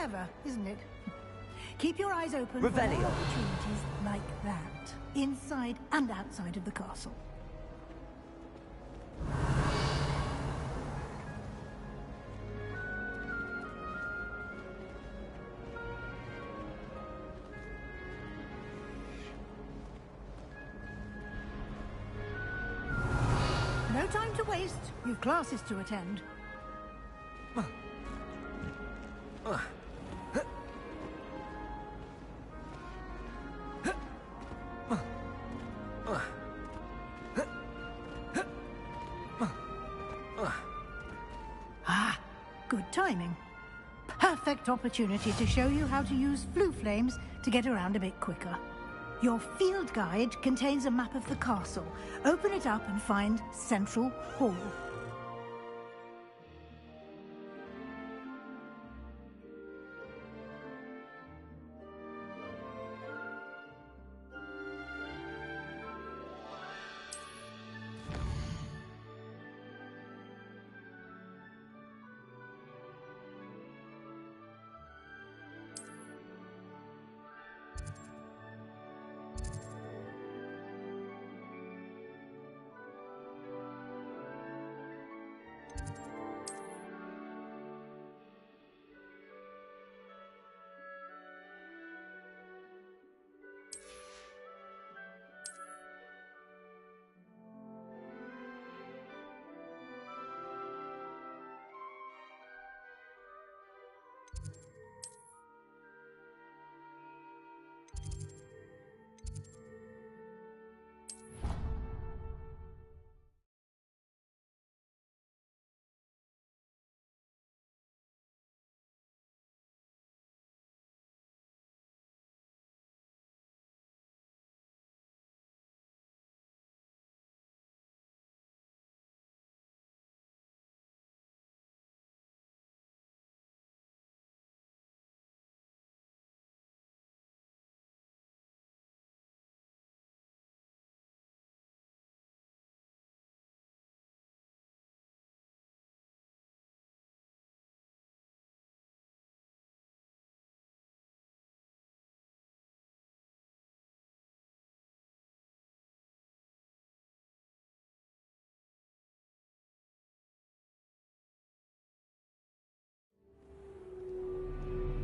Clever, isn't it? Keep your eyes open for Revelio. more opportunities like that, inside and outside of the castle. No time to waste. You've classes to attend. timing. Perfect opportunity to show you how to use flue flames to get around a bit quicker. Your field guide contains a map of the castle. Open it up and find Central Hall.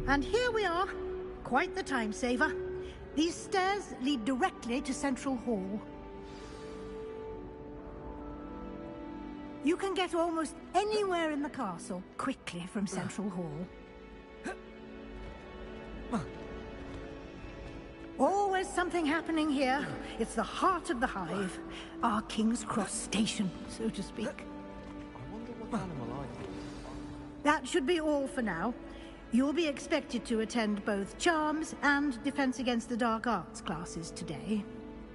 And here we are. Quite the time saver. These stairs lead directly to Central Hall. You can get almost anywhere in the castle quickly from Central Hall. Always something happening here. It's the heart of the hive. Our King's Cross station, so to speak. I wonder what animal I think. That should be all for now. You'll be expected to attend both Charms and Defense Against the Dark Arts classes today.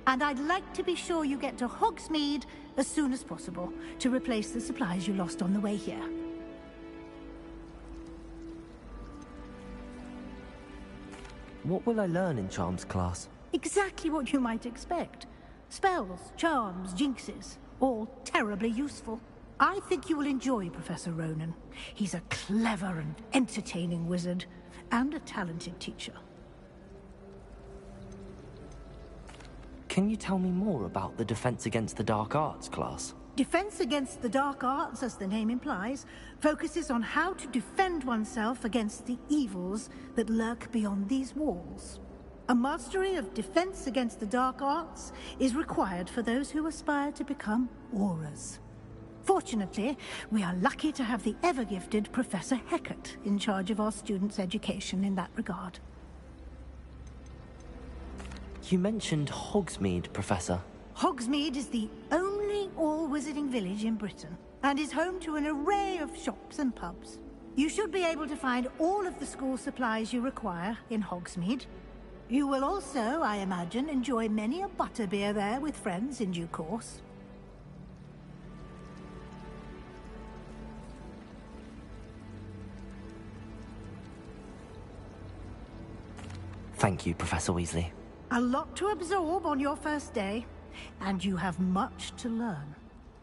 And I'd like to be sure you get to Hogsmeade as soon as possible to replace the supplies you lost on the way here. What will I learn in Charms class? Exactly what you might expect. Spells, charms, jinxes, all terribly useful. I think you will enjoy Professor Ronan. He's a clever and entertaining wizard, and a talented teacher. Can you tell me more about the Defense Against the Dark Arts class? Defense Against the Dark Arts, as the name implies, focuses on how to defend oneself against the evils that lurk beyond these walls. A mastery of Defense Against the Dark Arts is required for those who aspire to become Aurors. Fortunately, we are lucky to have the ever-gifted Professor Hecat in charge of our students' education in that regard. You mentioned Hogsmeade, Professor. Hogsmeade is the only all-wizarding village in Britain, and is home to an array of shops and pubs. You should be able to find all of the school supplies you require in Hogsmeade. You will also, I imagine, enjoy many a butterbeer there with friends in due course. Thank you, Professor Weasley. A lot to absorb on your first day, and you have much to learn.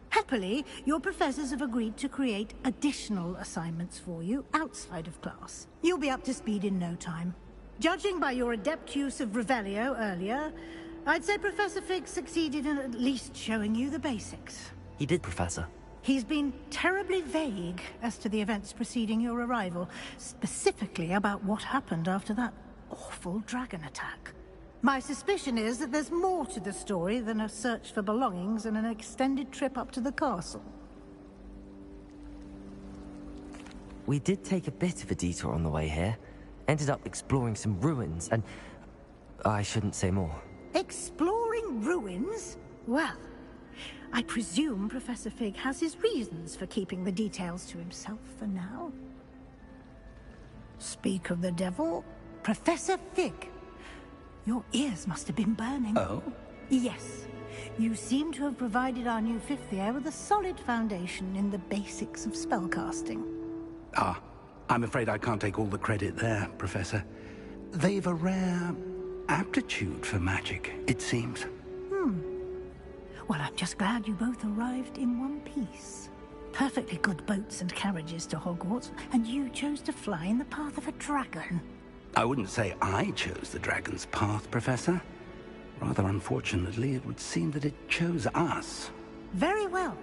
Happily, your professors have agreed to create additional assignments for you outside of class. You'll be up to speed in no time. Judging by your adept use of Revelio earlier, I'd say Professor Fig succeeded in at least showing you the basics. He did, Professor. He's been terribly vague as to the events preceding your arrival, specifically about what happened after that awful dragon attack. My suspicion is that there's more to the story than a search for belongings and an extended trip up to the castle. We did take a bit of a detour on the way here. Ended up exploring some ruins, and I shouldn't say more. Exploring ruins? Well, I presume Professor Fig has his reasons for keeping the details to himself for now. Speak of the devil. Professor Fig. Your ears must have been burning. Oh? Yes. You seem to have provided our new fifth year with a solid foundation in the basics of spellcasting. Ah, I'm afraid I can't take all the credit there, Professor. They've a rare aptitude for magic, it seems. Well, I'm just glad you both arrived in one piece. Perfectly good boats and carriages to Hogwarts, and you chose to fly in the path of a dragon. I wouldn't say I chose the dragon's path, Professor. Rather unfortunately, it would seem that it chose us. Very well.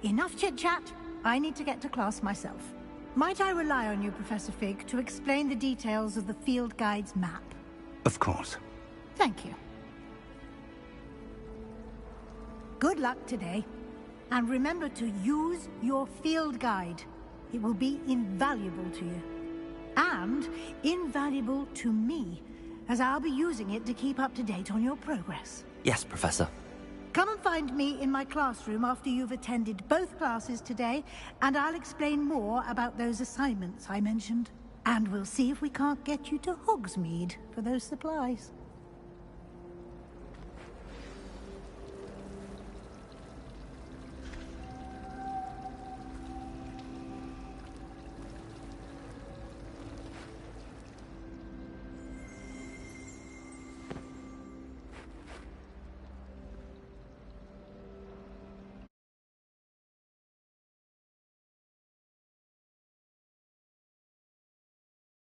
Enough chit-chat. I need to get to class myself. Might I rely on you, Professor Fig, to explain the details of the field guide's map? Of course. Thank you. Good luck today. And remember to use your field guide. It will be invaluable to you. And invaluable to me, as I'll be using it to keep up to date on your progress. Yes, Professor. Come and find me in my classroom after you've attended both classes today, and I'll explain more about those assignments I mentioned. And we'll see if we can't get you to Hogsmeade for those supplies.